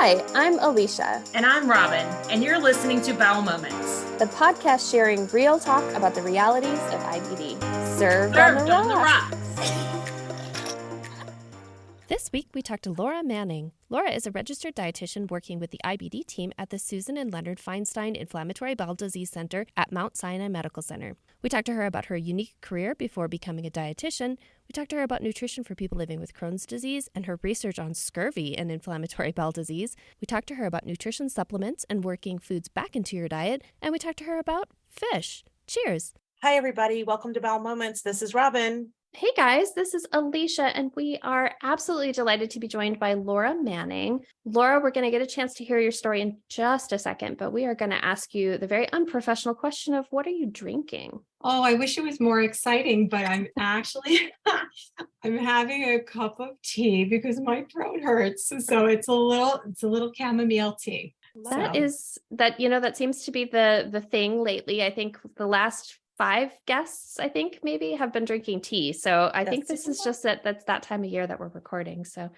Hi, I'm Alicia. And I'm Robin, and you're listening to Bowel Moments, the podcast sharing real talk about the realities of IBD. Served on the rocks. This week, we talked to Laura Manning. Laura is a registered dietitian working with the IBD team at the Susan and Leonard Feinstein Inflammatory Bowel Disease Center at Mount Sinai Medical Center. We talked to her about her unique career before becoming a dietitian. We talked to her about nutrition for people living with Crohn's disease and her research on scurvy and inflammatory bowel disease. We talked to her about nutrition supplements and working foods back into your diet. And we talked to her about fish. Cheers. Hi, everybody. Welcome to Bowel Moments. This is Robin. Hey guys, this is Alicia, and we are absolutely delighted to be joined by Laura Manning. Laura, we're going to get a chance to hear your story in just a second, but we are going to ask you the very unprofessional question of what are you drinking? Oh, I wish it was more exciting, but I'm actually, I'm having a cup of tea because my throat hurts. So it's a little chamomile tea. That seems to be the thing lately. I think the last 5 guests, I think maybe have been drinking tea. So I think this is just that's that time of year that we're recording. So,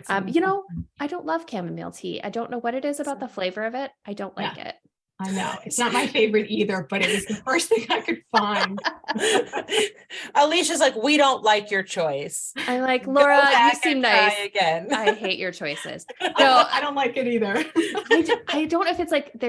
I don't love chamomile tea. I don't know what it is about the flavor of it. I don't like it. I know it's not my favorite either, but it was the first thing I could find. Alicia's like, we don't like your choice. I like, Laura, you seem nice. Again. I hate your choices. No, I don't like it either. I don't know if it's like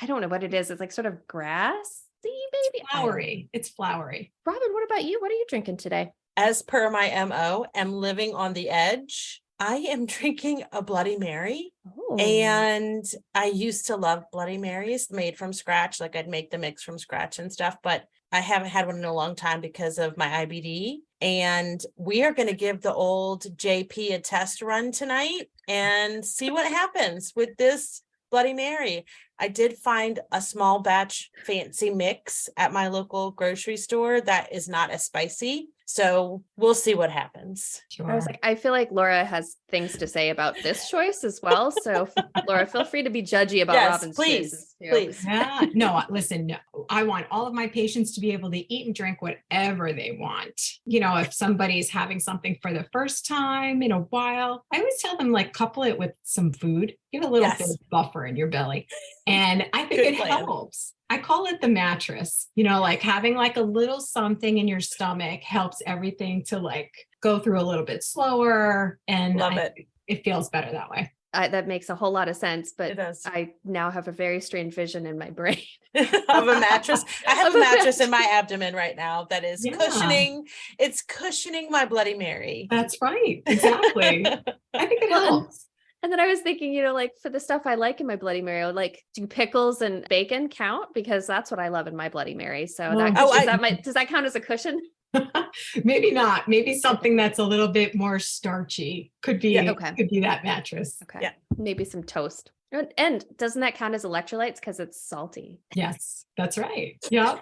I don't know what it is. It's like sort of grass. Maybe flowery. It's flowery. Robin, what about you? What are you drinking today? As per my MO, am living on the edge. I am drinking a Bloody Mary. Oh. And I used to love Bloody Marys made from scratch. Like I'd make the mix from scratch and stuff, but I haven't had one in a long time because of my IBD. And we are going to give the old JP a test run tonight and see what happens with this Bloody Mary. I did find a small batch fancy mix at my local grocery store that is not as spicy. So we'll see what happens. Sure. I was like, I feel like Laura has things to say about this choice as well. So Laura, feel free to be judgy about Robin's choices. Please. Yeah. No, listen, no. I want all of my patients to be able to eat and drink whatever they want. You know, if somebody's having something for the first time in a while, I always tell them like couple it with some food, give a little bit of buffer in your belly. And I think it helps. I call it the mattress, like having like a little something in your stomach helps everything to like go through a little bit slower. And it feels better that way. That makes a whole lot of sense, but I now have a very strange vision in my brain of a mattress. I have a mattress in my abdomen right now that is cushioning. It's cushioning my Bloody Mary. That's right. Exactly. I think it helps. And then I was thinking, like for the stuff I like in my Bloody Mary, I would like, do pickles and bacon count? Because that's what I love in my Bloody Mary. So does that count as a cushion? Maybe not. Maybe something that's a little bit more starchy could be that mattress. Okay. Yeah. Maybe some toast. And doesn't that count as electrolytes because it's salty? Yes, that's right. Yeah,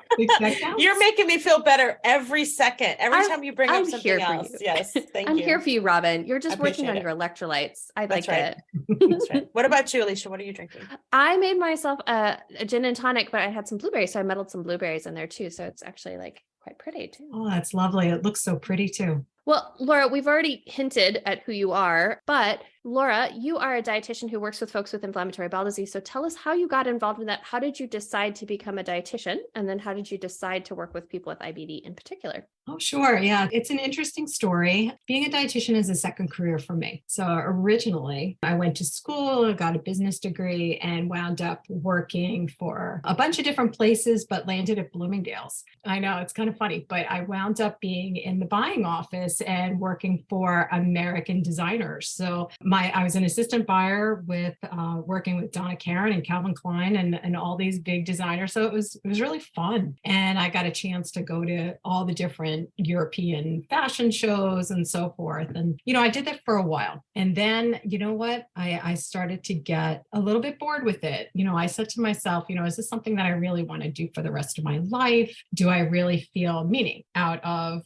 you're making me feel better every second. Every time you bring up something else. Yes, thank you. I'm here for you, Robin. You're just working on your electrolytes. I like it. That's right. What about you, Alicia? What are you drinking? I made myself a gin and tonic, but I had some blueberries, so I muddled some blueberries in there too. So it's actually like quite pretty too. Oh, that's lovely. It looks so pretty too. Well, Laura, we've already hinted at who you are, but Laura, you are a dietitian who works with folks with inflammatory bowel disease. So tell us how you got involved in that. How did you decide to become a dietitian? And then how did you decide to work with people with IBD in particular? Oh, sure. Yeah. It's an interesting story. Being a dietitian is a second career for me. So originally I went to school, got a business degree and wound up working for a bunch of different places, but landed at Bloomingdale's. I know it's kind of funny, but I wound up being in the buying office and working for American designers. So I was an assistant buyer with working with Donna Karan and Calvin Klein and all these big designers. So it was really fun. And I got a chance to go to all the different European fashion shows and so forth. And, I did that for a while. And then, you know what? I started to get a little bit bored with it. I said to myself, is this something that I really want to do for the rest of my life? Do I really feel meaning out of,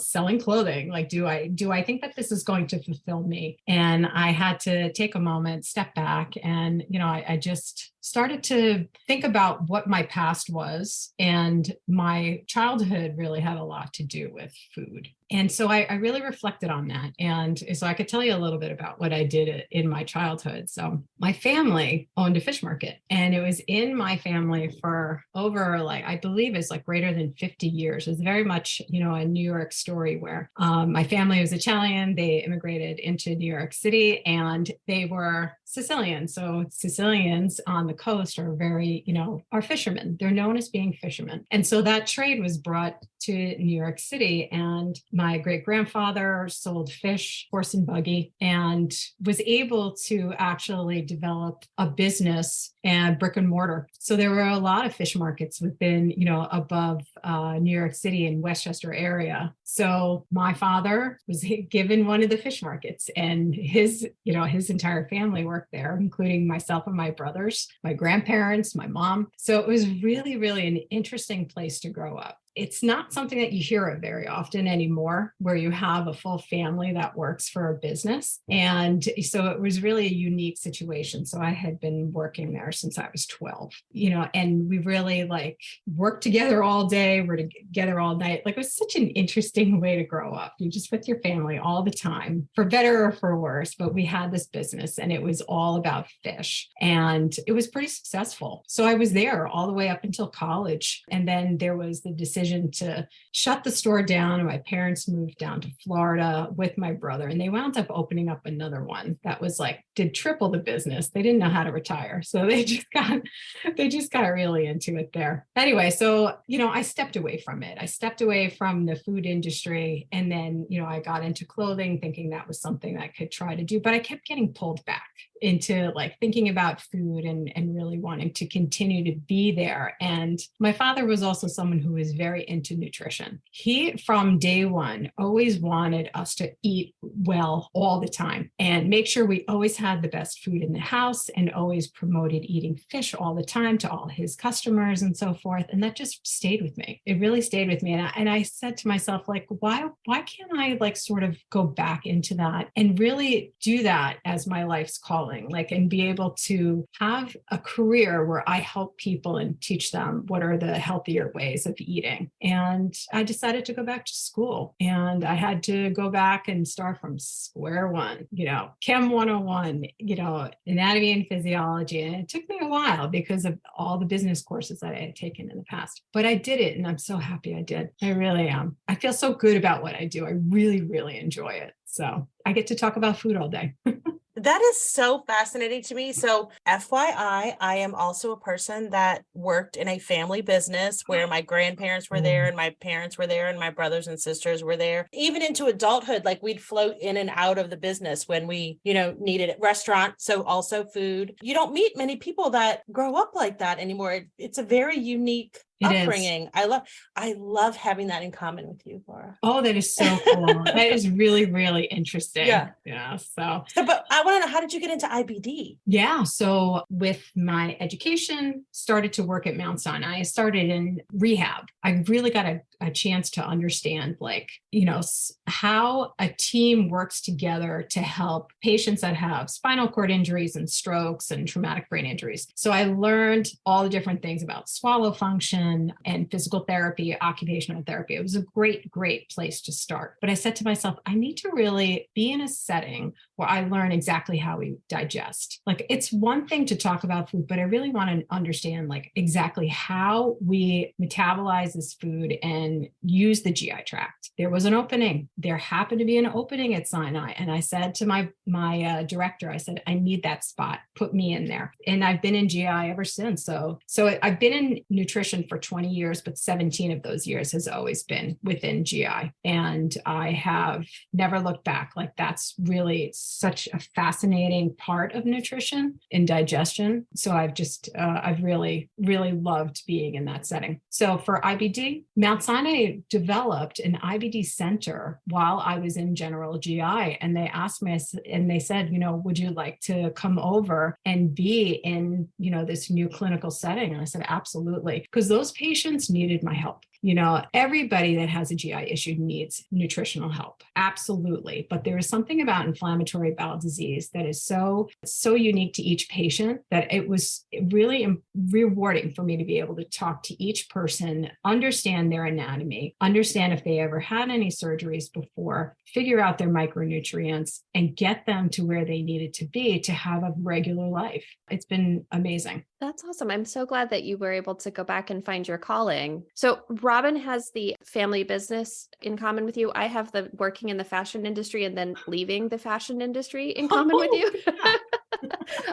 selling clothing? Like, do I think that this is going to fulfill me? And I had to take a moment, step back, and, I just started to think about what my past was. And my childhood really had a lot to do with food. And so I really reflected on that. And so I could tell you a little bit about what I did in my childhood. So my family owned a fish market, and it was in my family for over, like, I believe it's like greater than 50 years. It's very much, a New York story where my family was Italian. They immigrated into New York City, and they were Sicilian. So Sicilians on the coast are very, are fishermen. They're known as being fishermen. And so that trade was brought to New York City, and my great grandfather sold fish, horse and buggy, and was able to actually develop a business and brick and mortar. So there were a lot of fish markets within, above New York City and Westchester area. So my father was given one of the fish markets, and his entire family worked there, including myself and my brothers, my grandparents, my mom. So it was really, really an interesting place to grow up. It's not something that you hear of very often anymore, where you have a full family that works for a business. And so it was really a unique situation. So I had been working there since I was 12, and we really worked together all day. We're together all night. It was such an interesting way to grow up. You're just with your family all the time, for better or for worse. But we had this business, and it was all about fish, and it was pretty successful. So I was there all the way up until college. And then there was the decision to shut the store down, and my parents moved down to Florida with my brother, and they wound up opening up another one that was did triple the business. They didn't know how to retire, so they just got really into it there. Anyway, so I stepped away from it. I stepped away from the food industry, and then I got into clothing, thinking that was something I could try to do, but I kept getting pulled back into thinking about food and really wanting to continue to be there. And my father was also someone who was very into nutrition. He, from day one, always wanted us to eat well all the time and make sure we always had the best food in the house, and always promoted eating fish all the time to all his customers and so forth. And that just stayed with me. It really stayed with me. And I said to myself, why can't I sort of go back into that and really do that as my life's calling? And be able to have a career where I help people and teach them what are the healthier ways of eating. And I decided to go back to school, and I had to go back and start from square one, Chem 101, anatomy and physiology. And it took me a while because of all the business courses that I had taken in the past, but I did it, and I'm so happy I did. I really am. I feel so good about what I do. I really, really enjoy it. So I get to talk about food all day. That is so fascinating to me. So FYI, I am also a person that worked in a family business where my grandparents were there, and my parents were there, and my brothers and sisters were there. Even into adulthood, we'd float in and out of the business when we, needed a restaurant. So also food. You don't meet many people that grow up like that anymore. It's a very unique upbringing. I love having that in common with you, Laura. Oh, that is so cool. That is really, really interesting. Yeah. So, but I want to know, how did you get into IBD? Yeah. So with my education, started to work at Mount Sinai. I started in rehab. I really got a chance to understand, how a team works together to help patients that have spinal cord injuries and strokes and traumatic brain injuries. So I learned all the different things about swallow function and physical therapy, occupational therapy. It was a great, great place to start. But I said to myself, I need to really be in a setting where I learn exactly how we digest. It's one thing to talk about food, but I really want to understand exactly how we metabolize this food and use the GI tract. There was an opening. There happened to be an opening at Sinai. And I said to my director, I said, I need that spot. Put me in there. And I've been in GI ever since. So I've been in nutrition for 20 years, but 17 of those years has always been within GI. And I have never looked back. That's really such a fascinating part of nutrition and digestion. So I've really, really loved being in that setting. So for IBD, Mount Sinai developed an IBD center while I was in general GI. And they asked me, and they said, would you like to come over and be in, this new clinical setting? And I said, absolutely. Because those patients needed my help. Everybody that has a GI issue needs nutritional help. Absolutely. But there is something about inflammatory bowel disease that is so unique to each patient that it was really rewarding for me to be able to talk to each person, understand their anatomy, understand if they ever had any surgeries before, figure out their micronutrients, and get them to where they needed to be to have a regular life. It's been amazing. That's awesome. I'm so glad that you were able to go back and find your calling. So Robin has the family business in common with you. I have the working in the fashion industry and then leaving the fashion industry in common with you.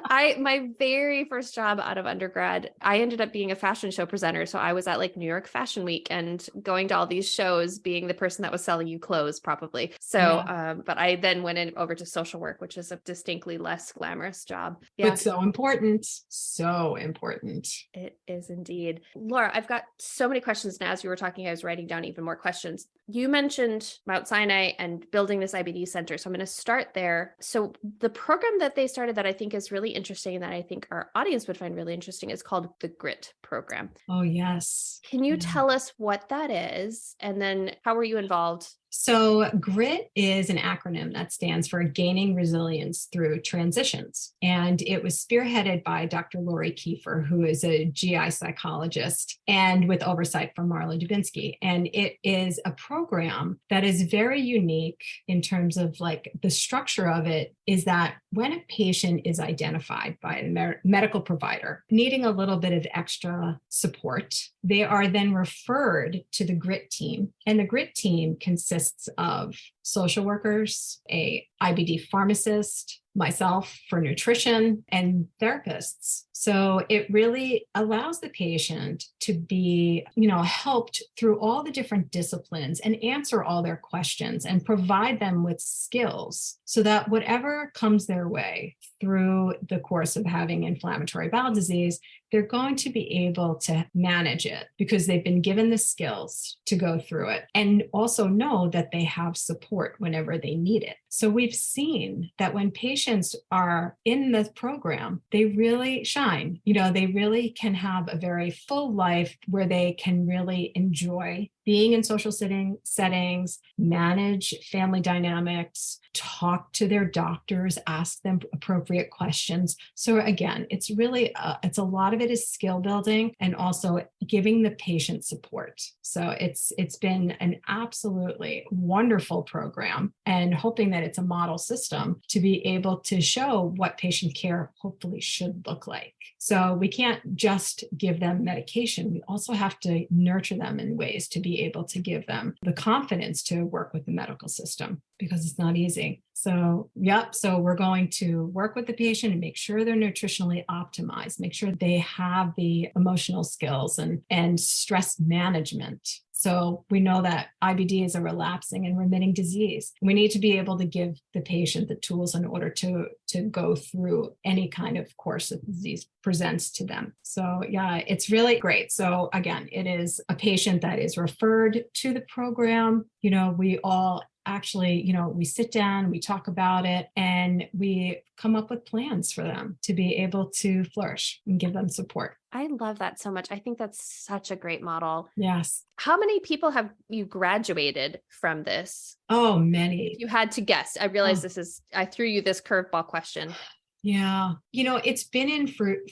My very first job out of undergrad, I ended up being a fashion show presenter. So I was at like New York Fashion Week and going to all these shows, being the person that was selling you clothes probably. So, but I then went over to social work, which is a distinctly less glamorous job. Yeah. But so important. So important. It is indeed. Laura, I've got so many questions now. As you were talking, I was writing down even more questions. You mentioned Mount Sinai and building this IBD center. So I'm going to start there. So the program that they started that I think is really interesting and that I think our audience would find really interesting is called the GRITT program. Oh, yes. Can you tell us what that is? And then how were you involved? So GRITT is an acronym that stands for Gaining Resilience Through Transitions. And it was spearheaded by Dr. Lori Kiefer, who is a GI psychologist, and with oversight from Marla Dubinsky. And it is a program that is very unique in terms of like the structure of it is that when a patient is identified by a medical provider needing a little bit of extra support, they are then referred to the GRITT team. And the GRITT team consists of social workers, a IBD pharmacist, myself for nutrition, and therapists. So it really allows the patient to be, helped through all the different disciplines and answer all their questions and provide them with skills so that whatever comes their way through the course of having inflammatory bowel disease, they're going to be able to manage it because they've been given the skills to go through it and also know that they have support whenever they need it. So we've seen that when patients are in the program, they really shine. They really can have a very full life where they can really enjoy being in social settings, manage family dynamics, talk to their doctors, ask them appropriate questions. So again, it's really, it's a lot of it is skill building and also giving the patient support. So it's been an absolutely wonderful program and hoping that it's a model system to be able to show what patient care hopefully should look like. So we can't just give them medication. We also have to nurture them in ways to be able to give them the confidence to work with the medical system because it's not easy. So, so we're going to work with the patient and make sure they're nutritionally optimized, make sure they have the emotional skills and stress management. So we know that IBD is a relapsing and remitting disease. We need to be able to give the patient the tools in order to go through any kind of course that the disease presents to them. So it's really great. So again, it is a patient that is referred to the program. We all actually, we sit down, we talk about it, and we come up with plans for them to be able to flourish and give them support. I love that so much. I think that's such a great model. Yes. How many people have you graduated from this? Oh, many. If you had to guess, I realize I threw you this curveball question. Yeah. It's been in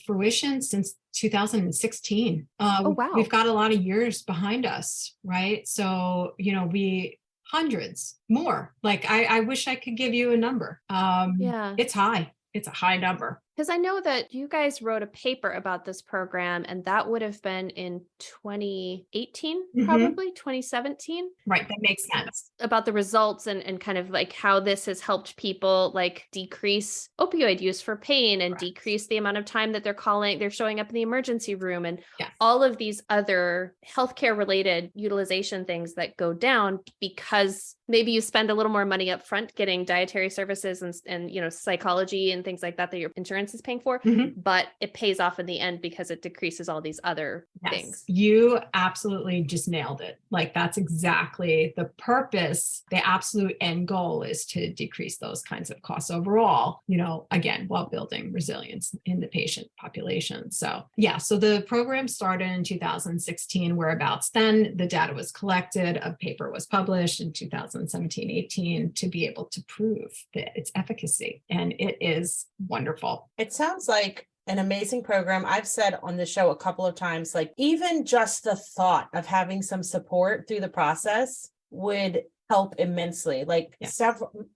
fruition since 2016. Oh, wow. We've got a lot of years behind us, right? So, hundreds more. Like I wish I could give you a number. It's high. It's a high number. Because I know that you guys wrote a paper about this program, and that would have been in 2018, probably 2017. Right. That makes sense. About the results and kind of like how this has helped people like decrease opioid use for pain and decrease the amount of time that they're showing up in the emergency room and all of these other healthcare related utilization things that go down because maybe you spend a little more money up front getting dietary services and psychology and things like that your insurance insurance is paying for, but it pays off in the end because it decreases all these other things. You absolutely just nailed it. Like that's exactly the purpose. The absolute end goal is to decrease those kinds of costs overall, again, while building resilience in the patient population. So so the program started in 2016, whereabouts then the data was collected, a paper was published in 2017-18 to be able to prove that its efficacy. And it is wonderful. It sounds like an amazing program. I've said on the show a couple of times, like even just the thought of having some support through the process would help immensely. Like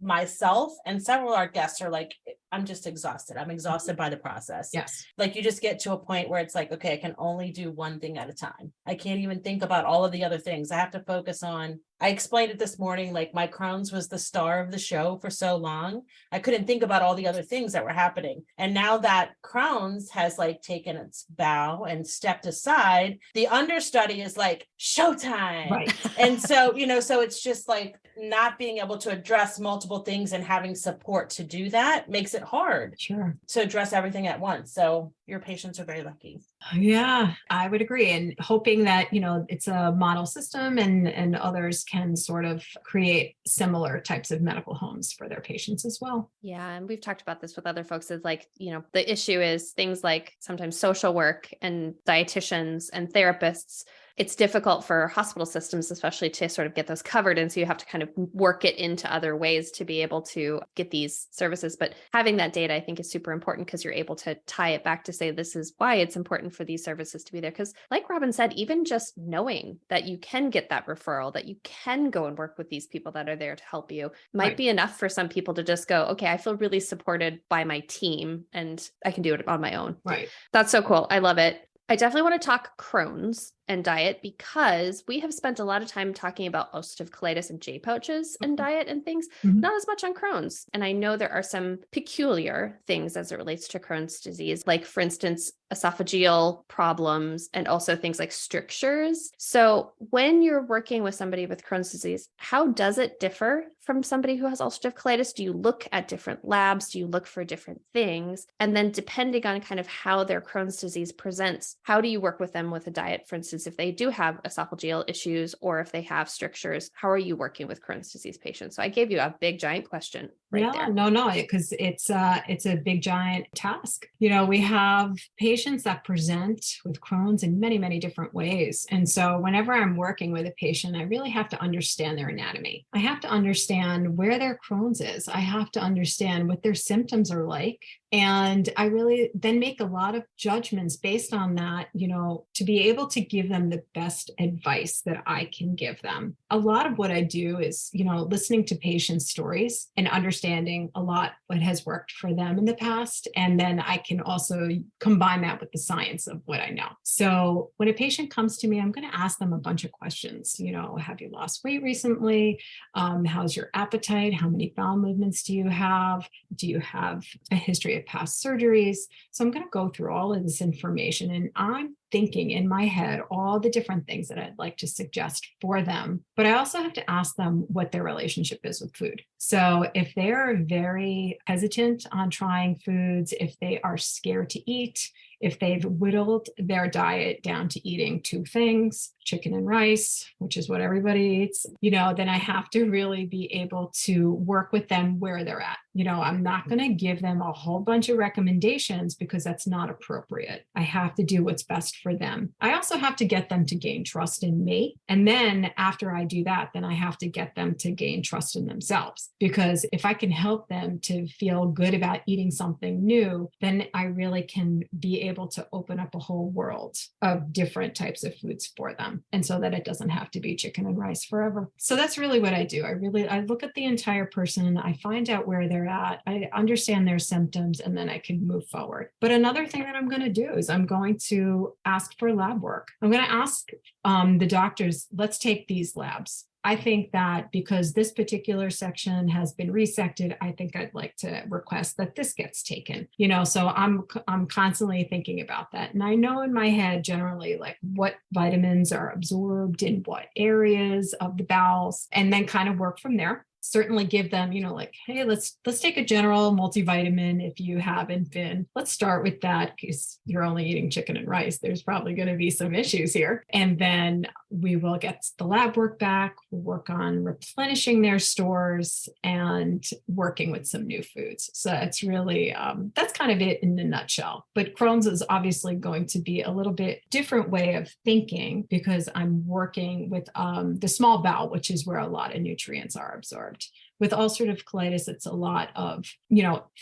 myself and several of our guests are like, I'm just exhausted. I'm exhausted by the process. Yes. Like you just get to a point where it's like, okay, I can only do one thing at a time. I can't even think about all of the other things. I have to focus on, I explained it this morning, like my Crohn's was the star of the show for so long. I couldn't think about all the other things that were happening. And now that Crohn's has like taken its bow and stepped aside, the understudy is like showtime. Right. And so, so it's just like not being able to address multiple things and having support to do that makes it hard to address everything at once. So your patients are very lucky. Yeah, I would agree. And hoping that, it's a model system and others can sort of create similar types of medical homes for their patients as well. Yeah. And we've talked about this with other folks is like, the issue is things like sometimes social work and dietitians and therapists. It's difficult for hospital systems, especially to sort of get those covered. And so you have to kind of work it into other ways to be able to get these services. But having that data, I think, is super important because you're able to tie it back to say, this is why it's important for these services to be there. Because like Robin said, even just knowing that you can get that referral, that you can go and work with these people that are there to help you might be enough for some people to just go, okay, I feel really supported by my team and I can do it on my own. Right. That's so cool. I love it. I definitely want to talk Crohn's and diet because we have spent a lot of time talking about ulcerative colitis and J pouches and diet and things, not as much on Crohn's. And I know there are some peculiar things as it relates to Crohn's disease, like for instance, esophageal problems and also things like strictures. So when you're working with somebody with Crohn's disease, how does it differ from somebody who has ulcerative colitis? Do you look at different labs? Do you look for different things? And then depending on kind of how their Crohn's disease presents, how do you work with them with a diet? For instance, if they do have esophageal issues or if they have strictures, how are you working with Crohn's disease patients? So I gave you a big giant question there. No, because it's a big giant task. We have patients that present with Crohn's in many, many different ways. And so whenever I'm working with a patient, I really have to understand their anatomy. I have to understand where their Crohn's is. I have to understand what their symptoms are like. And I really then make a lot of judgments based on that, to be able to give them the best advice that I can give them. A lot of what I do is, listening to patients' stories and understanding a lot what has worked for them in the past. And then I can also combine that with the science of what I know. So when a patient comes to me, I'm going to ask them a bunch of questions. Have you lost weight recently? How's your appetite? How many bowel movements do you have? Do you have a history of past surgeries? So I'm going to go through all of this information and I'm thinking in my head all the different things that I'd like to suggest for them. But I also have to ask them what their relationship is with food. So if they're very hesitant on trying foods, if they are scared to eat, if they've whittled their diet down to eating two things, chicken and rice, which is what everybody eats, then I have to really be able to work with them where they're at. I'm not going to give them a whole bunch of recommendations because that's not appropriate. I have to do what's best for them. I also have to get them to gain trust in me. And then after I do that, then I have to get them to gain trust in themselves. Because if I can help them to feel good about eating something new, then I really can be able to open up a whole world of different types of foods for them. And so that it doesn't have to be chicken and rice forever. So that's really what I do. I look at the entire person. I find out where they're at. I understand their symptoms, and then I can move forward. But another thing that I'm going to do is I'm going to ask for lab work. I'm going to ask the doctors, let's take these labs. I think that because this particular section has been resected, I think I'd like to request that this gets taken. So I'm constantly thinking about that. And I know in my head generally like what vitamins are absorbed in what areas of the bowels, and then kind of work from there. certainly give them, like, hey, let's take a general multivitamin. If you haven't been, let's start with that, because you're only eating chicken and rice. There's probably going to be some issues here. And then we will get the lab work back, we'll work on replenishing their stores and working with some new foods. So it's really, that's kind of it in a nutshell. But Crohn's is obviously going to be a little bit different way of thinking, because I'm working with the small bowel, which is where a lot of nutrients are absorbed. With ulcerative colitis, it's a lot of,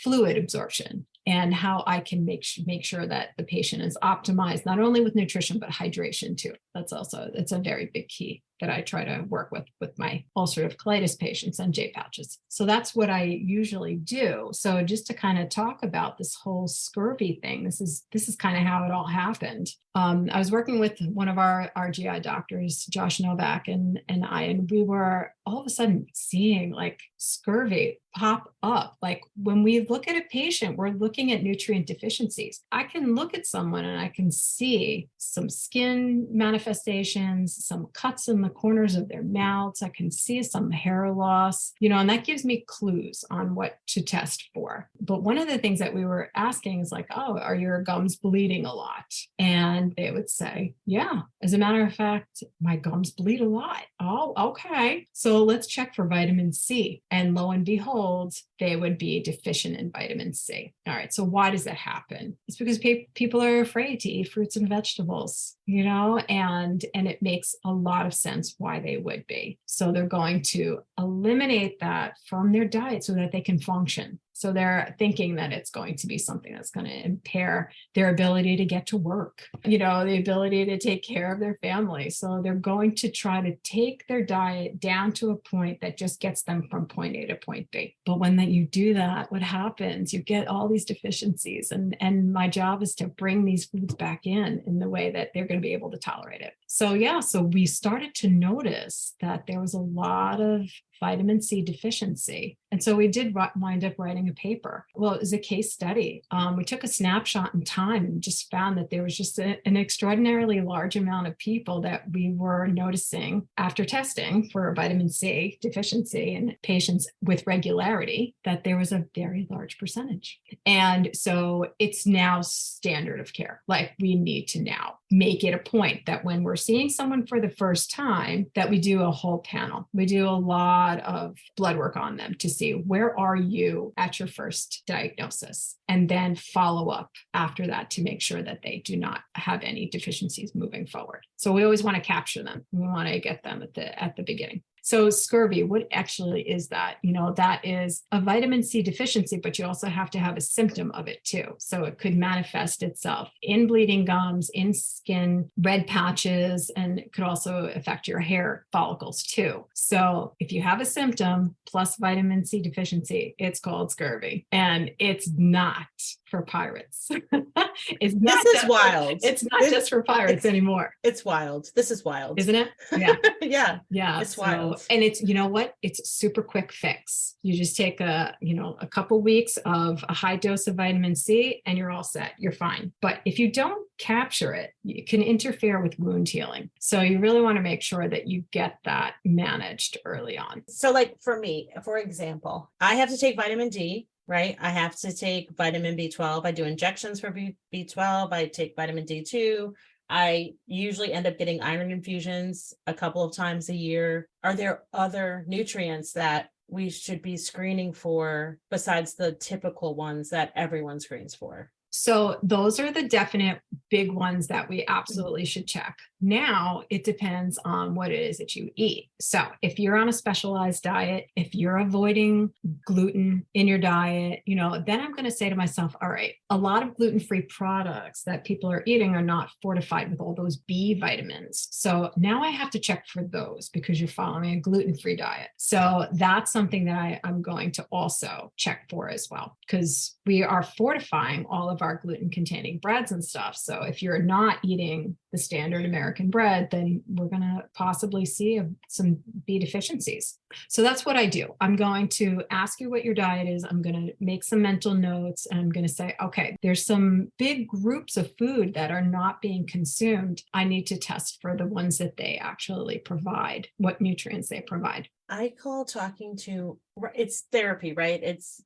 fluid absorption, and how I can make sure that the patient is optimized, not only with nutrition, but hydration too. It's a very big key that I try to work with my ulcerative colitis patients and J pouches. So that's what I usually do. So just to kind of talk about this whole scurvy thing, this is kind of how it all happened. I was working with one of our GI doctors, Josh Novak, and we were all of a sudden seeing like scurvy pop up. Like when we look at a patient, we're looking at nutrient deficiencies. I can look at someone and I can see some skin manifestations, some cuts in the corners of their mouths. I can see some hair loss, and that gives me clues on what to test for. But one of the things that we were asking is like, oh, are your gums bleeding a lot? And they would say, yeah, as a matter of fact, my gums bleed a lot. Oh, okay. So let's check for vitamin C. And lo and behold, they would be deficient in vitamin C. All right. So why does that happen? It's because people are afraid to eat fruits and vegetables, and it makes a lot of sense why they would be. So they're going to eliminate that from their diet so that they can function. So they're thinking that it's going to be something that's going to impair their ability to get to work, the ability to take care of their family. So they're going to try to take their diet down to a point that just gets them from point A to point B. But when you do that, what happens? You get all these deficiencies. And my job is to bring these foods back in the way that they're going to be able to tolerate it. So we started to notice that there was a lot of vitamin C deficiency. And so we did wind up writing a paper. Well, it was a case study. We took a snapshot in time and just found that there was just an extraordinarily large amount of people that we were noticing after testing for vitamin C deficiency in patients with regularity, that there was a very large percentage. And so it's now standard of care. Like we need to now make it a point that when we're seeing someone for the first time, that we do a whole panel. We do a lot of blood work on them to see where are you at your first diagnosis, and then follow up after that to make sure that they do not have any deficiencies moving forward. So we always want to capture them. We want to get them at the beginning. So scurvy, what actually is that? That is a vitamin C deficiency, but you also have to have a symptom of it too. So it could manifest itself in bleeding gums, in skin, red patches, and it could also affect your hair follicles too. So if you have a symptom plus vitamin C deficiency, it's called scurvy, and it's not for pirates. This is wild. It's not just for pirates anymore. It's wild. This is wild. Isn't it? Yeah. Yeah. It's wild. And it's, it's super quick fix. You just take a couple weeks of a high dose of vitamin C and you're all set. You're fine. But if you don't capture it, it can interfere with wound healing. So you really want to make sure that you get that managed early on. So like for me, for example, I have to take vitamin D, right? I have to take vitamin B12. I do injections for B12. I take vitamin D2. I usually end up getting iron infusions a couple of times a year. Are there other nutrients that we should be screening for besides the typical ones that everyone screens for? So those are the definite big ones that we absolutely should check. Now it depends on what it is that you eat. So if you're on a specialized diet, if you're avoiding gluten in your diet, then I'm going to say to myself, all right, a lot of gluten-free products that people are eating are not fortified with all those B vitamins. So now I have to check for those because you're following a gluten-free diet. So that's something that I'm going to also check for as well, because we are fortifying all of our gluten-containing breads and stuff. So if you're not eating the standard American bread, then we're going to possibly see some B deficiencies. So that's what I do. I'm going to ask you what your diet is. I'm going to make some mental notes, and I'm going to say, okay, there's some big groups of food that are not being consumed. I need to test for the ones that they actually provide, what nutrients they provide. I call talking to, it's therapy, right? It's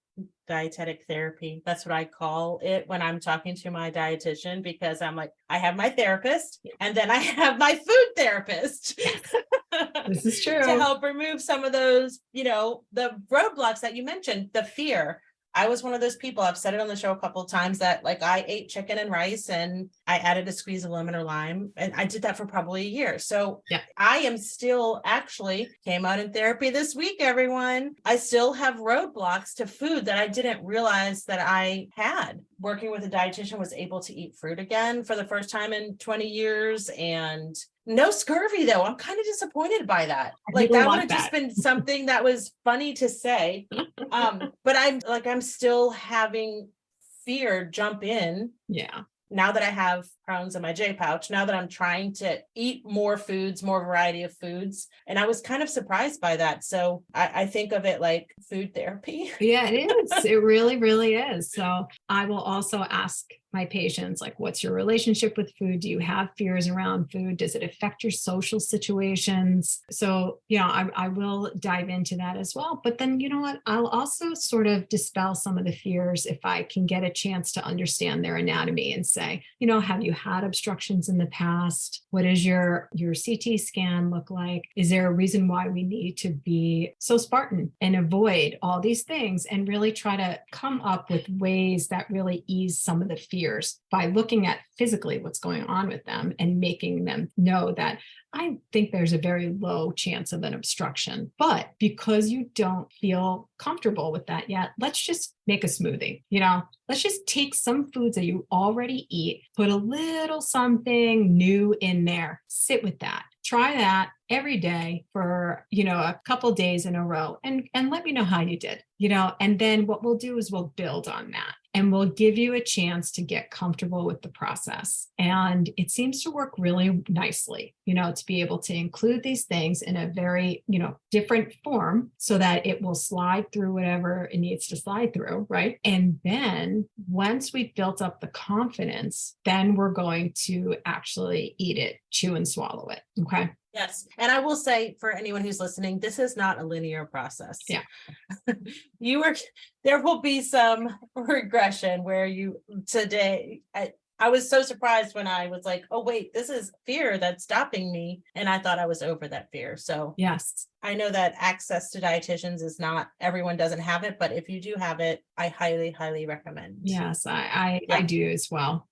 dietetic therapy. That's what I call it when I'm talking to my dietitian, because I'm like, I have my therapist and then I have my food therapist. This is true. To help remove some of those, the roadblocks that you mentioned, the fear. I was one of those people, I've said it on the show a couple of times, that like I ate chicken and rice and I added a squeeze of lemon or lime, and I did that for probably a year. So yeah. I am still actually came out in therapy this week, everyone. I still have roadblocks to food that I didn't realize that I had. Working with a dietitian, was able to eat fruit again for the first time in 20 years, and no scurvy though. I'm kind of disappointed by that. Like that would have just been something that was funny to say. But I'm still having fear jump in. Yeah. Now that I have Crohn's in my J pouch, now that I'm trying to eat more foods, more variety of foods. And I was kind of surprised by that. So I think of it like food therapy. Yeah, it is. It really, really is. So I will also ask my patients, like, what's your relationship with food? Do you have fears around food? Does it affect your social situations? So, I will dive into that as well. But then, you know what? I'll also sort of dispel some of the fears if I can get a chance to understand their anatomy and say, have you had obstructions in the past? What does your CT scan look like? Is there a reason why we need to be so Spartan and avoid all these things, and really try to come up with ways that really ease some of the fears by looking at physically what's going on with them and making them know that I think there's a very low chance of an obstruction. But because you don't feel comfortable with that yet, let's just make a smoothie. Let's just take some foods that you already eat, put a little something new in there, sit with that. Try that every day for, a couple days in a row, and let me know how you did, and then what we'll do is we'll build on that. And we'll give you a chance to get comfortable with the process. And it seems to work really nicely, to be able to include these things in a very, different form so that it will slide through whatever it needs to slide through, right? And then once we've built up the confidence, then we're going to actually eat it, chew and swallow it. Okay. Yes. And I will say, for anyone who's listening, this is not a linear process. Yeah. There will be some regression where today, I was so surprised when I was like, oh, wait, this is fear that's stopping me. And I thought I was over that fear. So yes, I know that access to dietitians is not, everyone doesn't have it, but if you do have it, I highly, highly recommend. Yes, I do as well.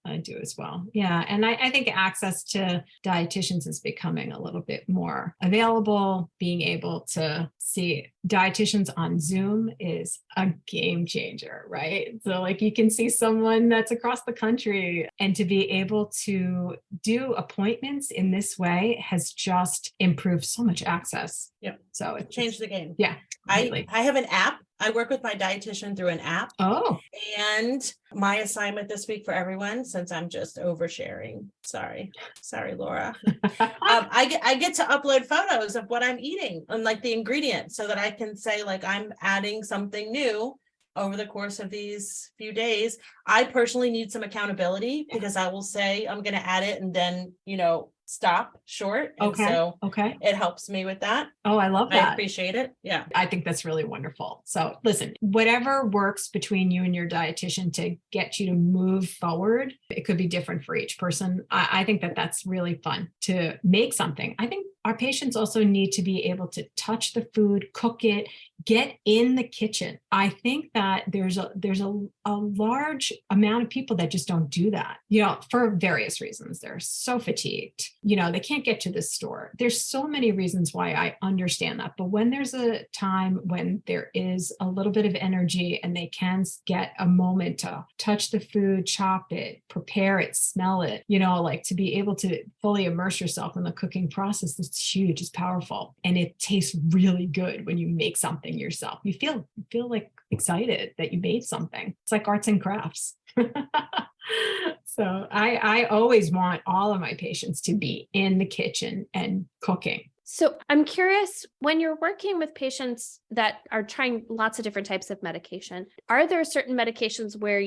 Yeah. And I think access to dietitians is becoming a little bit more available. Being able to see dietitians on Zoom is a game changer, right? So like you can see someone that's across the country, and to be able to do appointments in this way has just improved so much access. Yep. So it changed the game. Yeah. I have an app. I work with my dietitian through an app. Oh. And my assignment this week for everyone, since I'm just oversharing, sorry, Laura. I get to upload photos of what I'm eating and like the ingredients, so that I can say like I'm adding something new over the course of these few days. I personally need some accountability, because I will say I'm going to add it and then, stop short. And so it helps me with that. Oh, I love that. I appreciate it. Yeah. I think that's really wonderful. So listen, whatever works between you and your dietitian to get you to move forward, it could be different for each person. I think that that's really fun to make something. I think our patients also need to be able to touch the food, cook it, get in the kitchen. I think that there's a large amount of people that just don't do that, for various reasons. They're so fatigued, they can't get to the store. There's so many reasons why I understand that. But when there's a time when there is a little bit of energy and they can get a moment to touch the food, chop it, prepare it, smell it, like to be able to fully immerse yourself in the cooking process, it's huge, it's powerful. And it tastes really good when you make something yourself. You feel like excited that you made something. It's like arts and crafts. So I always want all of my patients to be in the kitchen and cooking. So I'm curious, when you're working with patients that are trying lots of different types of medication, are there certain medications where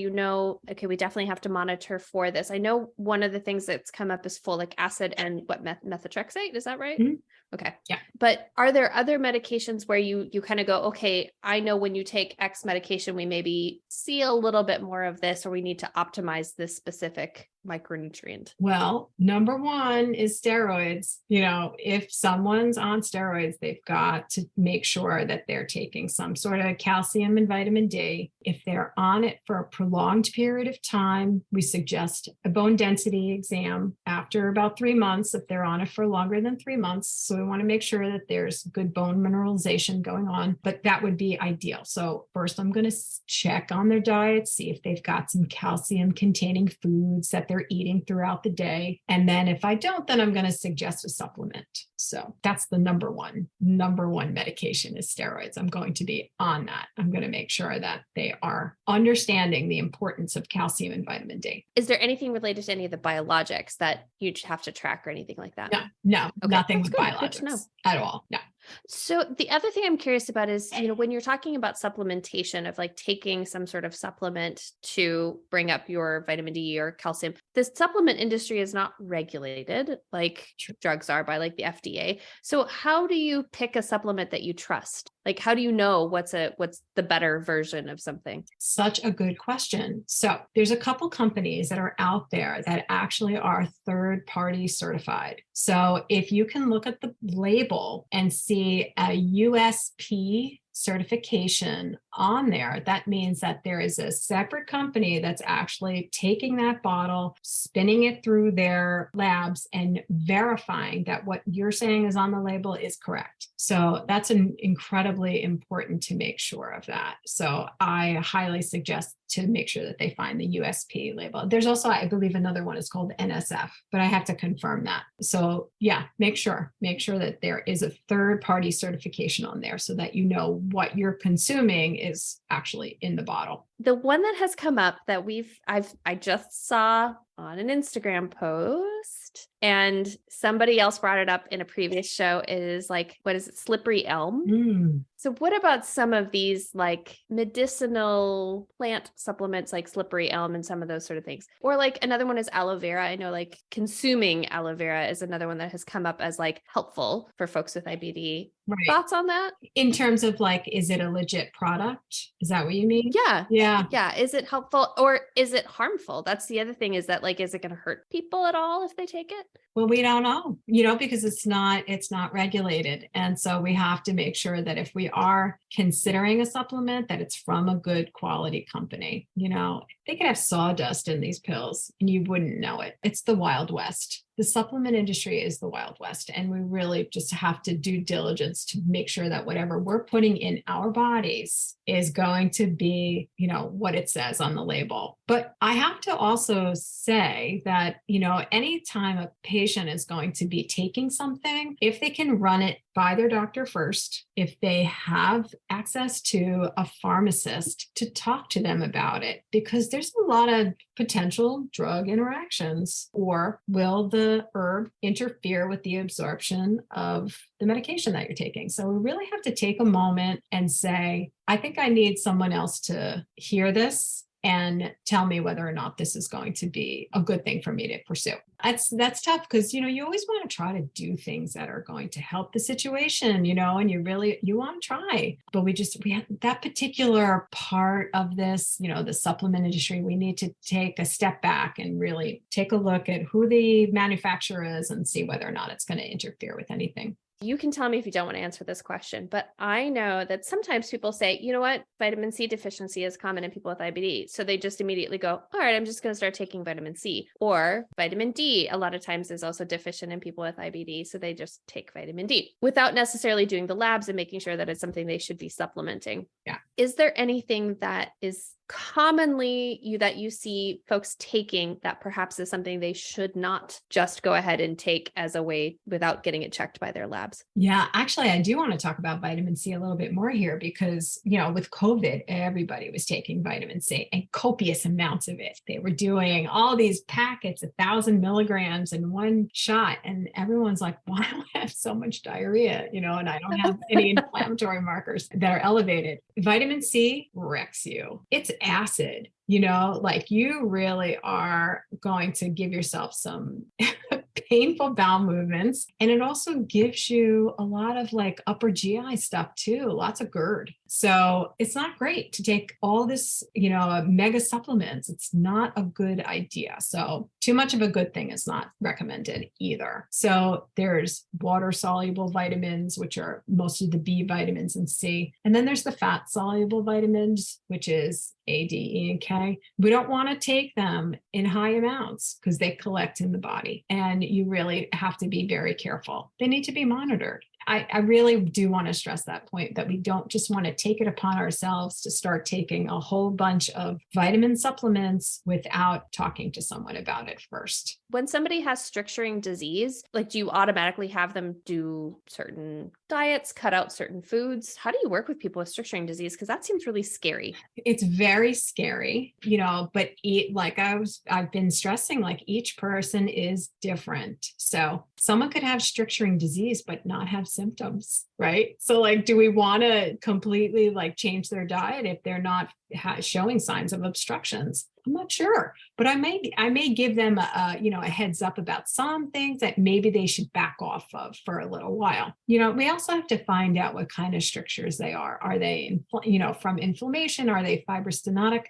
okay, we definitely have to monitor for this? I know one of the things that's come up is folic acid and methotrexate. Is that right? Mm-hmm. Okay. Yeah. But are there other medications where you kind of go, okay, I know when you take X medication, we maybe see a little bit more of this, or we need to optimize this specific micronutrient? Well, number one is steroids. If someone's on steroids, they've got to make sure that they're taking some sort of calcium and vitamin D. If they're on it for a prolonged period of time, we suggest a bone density exam after about 3 months if they're on it for longer than 3 months. So we want to make sure that there's good bone mineralization going on, but that would be ideal. So first I'm going to check on their diet, see if they've got some calcium containing foods that they're eating throughout the day. And then if I don't, then I'm going to suggest a supplement. So that's the number one medication is steroids. I'm going to be on that. I'm going to make sure that they are understanding the importance of calcium and vitamin D. Is there anything related to any of the biologics that you'd have to track or anything like that? No, Okay. nothing That's with good. biologics Good to know. at all. No. So the other thing I'm curious about is, when you're talking about supplementation of like taking some sort of supplement to bring up your vitamin D or calcium, the supplement industry is not regulated like drugs are by like the FDA. So how do you pick a supplement that you trust? Like, how do you know what's the better version of something? Such a good question. So there's a couple companies that are out there that actually are third-party certified. So if you can look at the label and see a USP certification on there, that means that there is a separate company that's actually taking that bottle, spinning it through their labs and verifying that what you're saying is on the label is correct. So that's incredibly important to make sure of that. So I highly suggest to make sure that they find the USP label. There's also, I believe, another one is called NSF, but I have to confirm that. So yeah, make sure that there is a third-party certification on there so that you know what you're consuming is actually in the bottle. The one that has come up that I just saw on an Instagram post, and somebody else brought it up in a previous show, is like, what is it? Slippery elm. So what about some of these like medicinal plant supplements like slippery elm and some of those sort of things? Or like another one is aloe vera. I know like consuming aloe vera is another one that has come up as like helpful for folks with IBD. Right. Thoughts on that? In terms of like, is it a legit product? Is that what you mean? Yeah. Yeah. Yeah. Is it helpful or is it harmful? That's the other thing, is that like, is it going to hurt people at all if they take it? Well, we don't know, because it's not regulated. And so we have to make sure that if we are considering a supplement, that it's from a good quality company. They could have sawdust in these pills and you wouldn't know it. It's the Wild West. The supplement industry is the Wild West. And we really just have to do diligence to make sure that whatever we're putting in our bodies is going to be, what it says on the label. But I have to also say that, anytime a patient is going to be taking something, if they can run it by their doctor first, if they have access to a pharmacist to talk to them about it, because there's a lot of potential drug interactions, or will the herb interfere with the absorption of the medication that you're taking? So we really have to take a moment and say, I think I need someone else to hear this and tell me whether or not this is going to be a good thing for me to pursue. That's tough because, you always want to try to do things that are going to help the situation, and you want to try, but we have that particular part of this, the supplement industry, we need to take a step back and really take a look at who the manufacturer is and see whether or not it's going to interfere with anything. You can tell me if you don't want to answer this question, but I know that sometimes people say, you know what, vitamin C deficiency is common in people with IBD. So they just immediately go, all right, I'm just going to start taking vitamin C. Or vitamin D, a lot of times is also deficient in people with IBD. So they just take vitamin D without necessarily doing the labs and making sure that it's something they should be supplementing. Yeah. Is there anything that is commonly that you see folks taking that perhaps is something they should not just go ahead and take as a way without getting it checked by their labs? Yeah, actually, I do want to talk about vitamin C a little bit more here because, with COVID, everybody was taking vitamin C and copious amounts of it. They were doing all these packets, 1,000 milligrams in one shot. And everyone's like, why do I have so much diarrhea? And I don't have any inflammatory markers that are elevated. Vitamin C wrecks you. It's acid. You really are going to give yourself some painful bowel movements. And it also gives you a lot of like upper GI stuff too, lots of GERD. So it's not great to take all this, mega supplements. It's not a good idea. So too much of a good thing is not recommended either. So there's water soluble vitamins, which are mostly the B vitamins and C. And then there's the fat soluble vitamins, which is A, D, E, and K. We don't want to take them in high amounts because they collect in the body, and you really have to be very careful. They need to be monitored. I really do want to stress that point, that we don't just want to take it upon ourselves to start taking a whole bunch of vitamin supplements without talking to someone about it first. When somebody has stricturing disease, like, do you automatically have them do certain diets, cut out certain foods? How do you work with people with stricturing disease? Because that seems really scary. It's very scary, but I've been stressing, like, each person is different. So someone could have stricturing disease, but not have symptoms, right? So like, do we want to completely like change their diet if they're not showing signs of obstructions? I'm not sure, but I may give them a heads up about some things that maybe they should back off of for a little while. We also have to find out what kind of strictures they are. Are they, from inflammation? Are they fibrostenotic?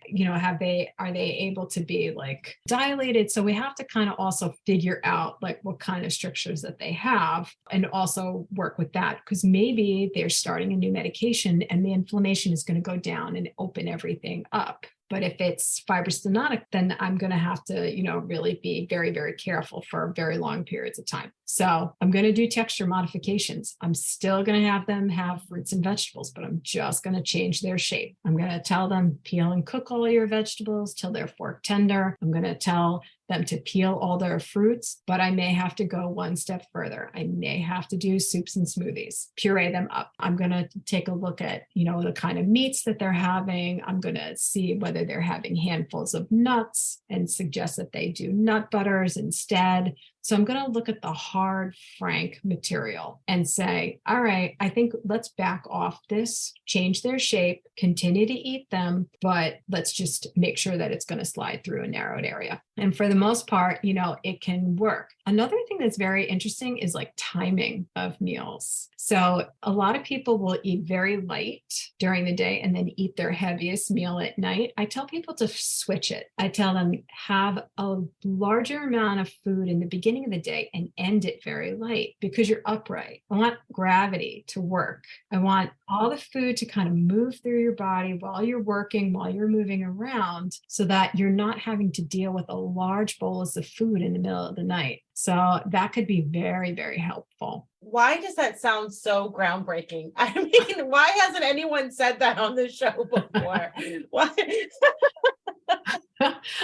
Are they able to be like dilated? So we have to kind of also figure out like what kind of strictures that they have, and also work with that, because maybe they're starting a new medication and the inflammation is going to go down and open everything up. But if it's fibrostenotic, then I'm going to have to, really be very, very careful for very long periods of time. So I'm going to do texture modifications. I'm still going to have them have fruits and vegetables, but I'm just going to change their shape. I'm going to tell them peel and cook all your vegetables till they're fork tender. I'm going to tell them to peel all their fruits, but I may have to go one step further. I may have to do soups and smoothies, puree them up. I'm going to take a look at, the kind of meats that they're having. I'm going to see whether they're having handfuls of nuts and suggest that they do nut butters instead. So I'm going to look at the hard, frank material and say, all right, I think let's back off this, change their shape, continue to eat them, but let's just make sure that it's going to slide through a narrowed area. And for the most part, it can work. Another thing that's very interesting is like timing of meals. So a lot of people will eat very light during the day and then eat their heaviest meal at night. I tell people to switch it. I tell them have a larger amount of food in the beginning of the day and end it very light, because you're upright. I want gravity to work. I want all the food to kind of move through your body while you're working, while you're moving around, so that you're not having to deal with a large bolus of food in the middle of the night. So that could be very, very helpful. Why does that sound so groundbreaking? I mean, why hasn't anyone said that on the show before? Why?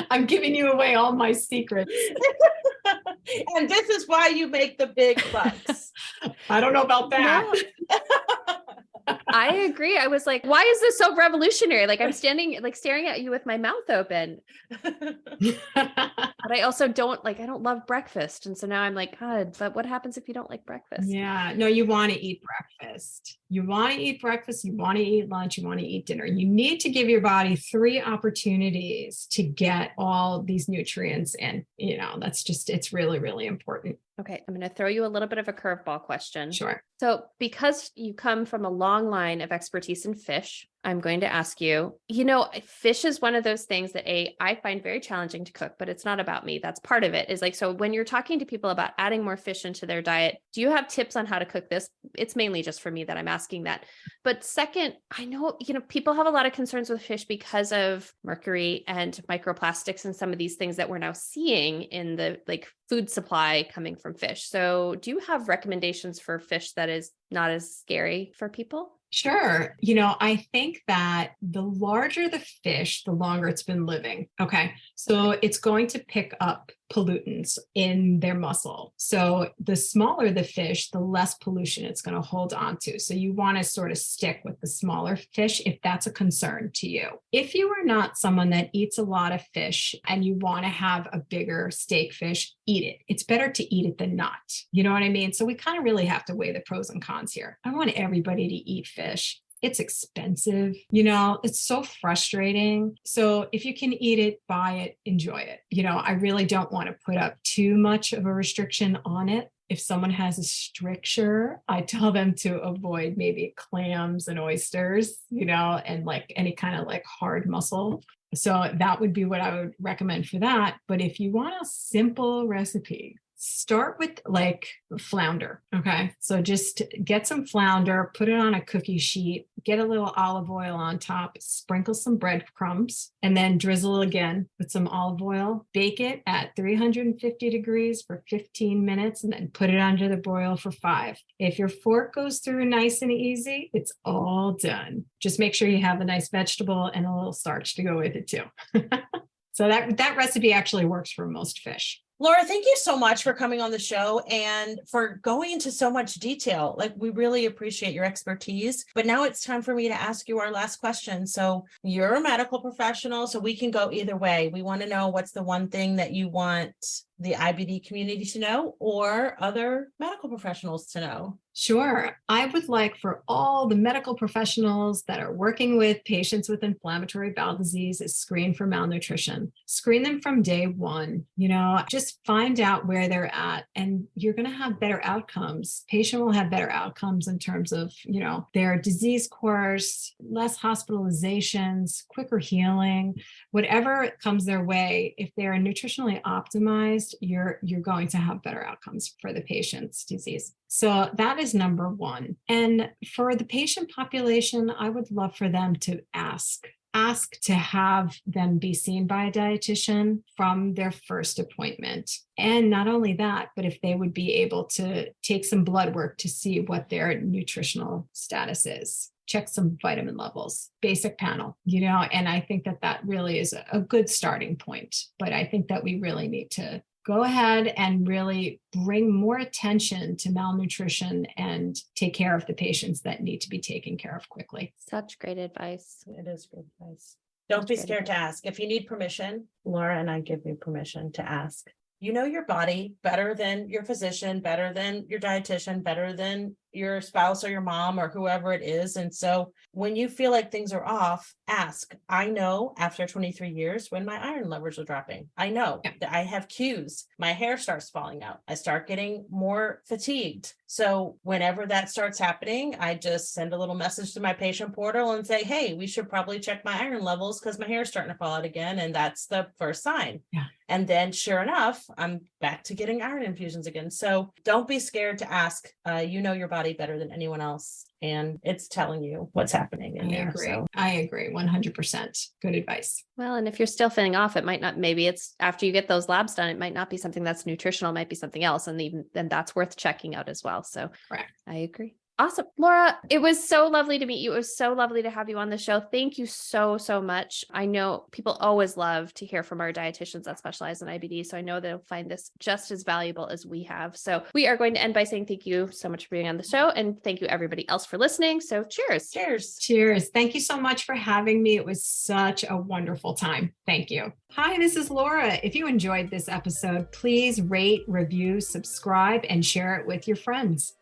I'm giving you away all my secrets. And this is why you make the big bucks. I don't know about that. No. I agree. I was like, why is this so revolutionary? Like, I'm staring at you with my mouth open. But I also don't love breakfast. And so now I'm like, God, but what happens if you don't like breakfast? Yeah, no, you want to eat breakfast. You want to eat breakfast. You want to eat lunch. You want to eat dinner. You need to give your body 3 opportunities to get all these nutrients in. It's really, really important. Okay, I'm going to throw you a little bit of a curveball question. Sure. So because you come from a long line of expertise in fish, I'm going to ask you, fish is one of those things that I find very challenging to cook, but it's not about me. That's part of it, is like, so when you're talking to people about adding more fish into their diet, do you have tips on how to cook this? It's mainly just for me that I'm asking that. But second, I know, people have a lot of concerns with fish because of mercury and microplastics and some of these things that we're now seeing in the food supply coming from fish. So do you have recommendations for fish that is not as scary for people? Sure. I think that the larger the fish, the longer it's been living. Okay. So it's going to pick up pollutants in their muscle. So the smaller the fish, the less pollution it's going to hold on to. So you want to sort of stick with the smaller fish if that's a concern to you. If you are not someone that eats a lot of fish and you want to have a bigger steak fish, eat it. It's better to eat it than not. You know what I mean? So we kind of really have to weigh the pros and cons here. I want everybody to eat fish. It's expensive. It's so frustrating. So if you can eat it, buy it, enjoy it. I really don't want to put up too much of a restriction on it. If someone has a stricture, I tell them to avoid maybe clams and oysters, and like any kind of like hard muscle. So that would be what I would recommend for that. But if you want a simple recipe, start with like flounder. Okay. So just get some flounder, put it on a cookie sheet, get a little olive oil on top, sprinkle some breadcrumbs, and then drizzle again with some olive oil. Bake it at 350 degrees for 15 minutes, and then put it under the broil for 5. If your fork goes through nice and easy, it's all done. Just make sure you have a nice vegetable and a little starch to go with it too. So that recipe actually works for most fish. Laura, thank you so much for coming on the show and for going into so much detail. Like, we really appreciate your expertise. But now it's time for me to ask you our last question. So you're a medical professional, so we can go either way. We want to know what's the one thing that you want the IBD community to know or other medical professionals to know. Sure. I would like for all the medical professionals that are working with patients with inflammatory bowel disease is screen for malnutrition. Screen them from day one, just find out where they're at, and you're going to have better outcomes. Patient will have better outcomes in terms of, their disease course, less hospitalizations, quicker healing, whatever comes their way. If they're nutritionally optimized, you're going to have better outcomes for the patient's disease. So that is number one. And for the patient population, I would love for them to ask to have them be seen by a dietitian from their first appointment. And not only that, but if they would be able to take some blood work to see what their nutritional status is. Check some vitamin levels, basic panel, and I think that really is a good starting point. But I think that we really need to go ahead and really bring more attention to malnutrition and take care of the patients that need to be taken care of quickly. Such great advice. It is good advice. Don't be scared to ask. If you need permission, Laura and I give you permission to ask. You know your body better than your physician, better than your dietitian, better than your spouse or your mom or whoever it is. And so when you feel like things are off, ask. I know after 23 years when my iron levels are dropping. I know that I have cues. My hair starts falling out. I start getting more fatigued. So whenever that starts happening, I just send a little message to my patient portal and say, hey, we should probably check my iron levels because my hair is starting to fall out again. And that's the first sign. Yeah. And then sure enough, I'm back to getting iron infusions again. So don't be scared to ask. You know your body better than anyone else. And it's telling you what's happening in there. I agree. 100%. Good advice. Well, and if you're still feeling off, it might not, maybe it's after you get those labs done, it might not be something that's nutritional, it might be something else. And even then that's worth checking out as well. So correct. I agree. Awesome. Laura, it was so lovely to meet you. It was so lovely to have you on the show. Thank you so, so much. I know people always love to hear from our dietitians that specialize in IBD. So I know they'll find this just as valuable as we have. So we are going to end by saying thank you so much for being on the show. And thank you everybody else for listening. So cheers. Cheers. Cheers. Thank you so much for having me. It was such a wonderful time. Thank you. Hi, this is Laura. If you enjoyed this episode, please rate, review, subscribe, and share it with your friends.